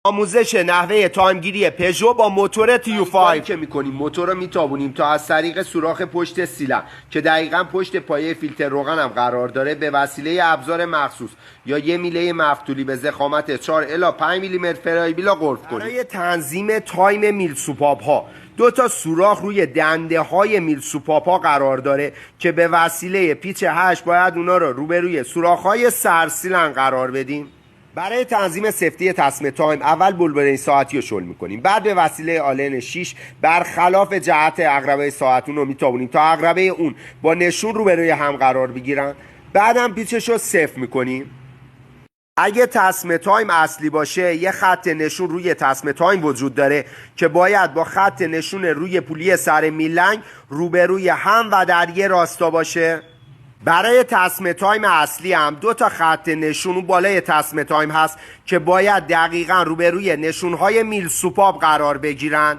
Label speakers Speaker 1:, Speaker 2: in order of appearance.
Speaker 1: آموزش نحوه تایمگیری پژو با موتور TU5 که میکنیم موتور رو میتابونیم تا از طریق سوراخ پشت سیلندر که دقیقاً پشت پایه فیلتر روغن هم قرار داره به وسیله ابزار مخصوص یا یه میله مفتولی به ضخامت 4 الی 5 میلیمتر فرایبیلا قلف کنیم. برای تنظیم تایم میل سوپاپ ها 2 تا سوراخ روی دنده های میل سوپاپ ها قرار داره که به وسیله پیچ 8 باید اونا رو روبروی سوراخ های سرسیلندر قرار بدیم. برای تنظیم سفتی تسمه تایم اول بلبرین ساعتی رو شل میکنیم، بعد به وسیله آلن 6 برخلاف جهت عقربه ساعتون رو میتابونیم تا عقربه اون با نشون روبروی هم قرار بگیرن. بعدم پیچش رو صفر میکنیم. اگه تسمه تایم اصلی باشه یه خط نشون روی تسمه تایم وجود داره که باید با خط نشون روی پولی سر میلنگ روبروی هم و در یه راستا باشه. برای تسمه تایم اصلی هم 2 تا خط نشون بالای تسمه تایم هست که باید دقیقاً روبروی نشونهای میل سوپاپ قرار بگیرن.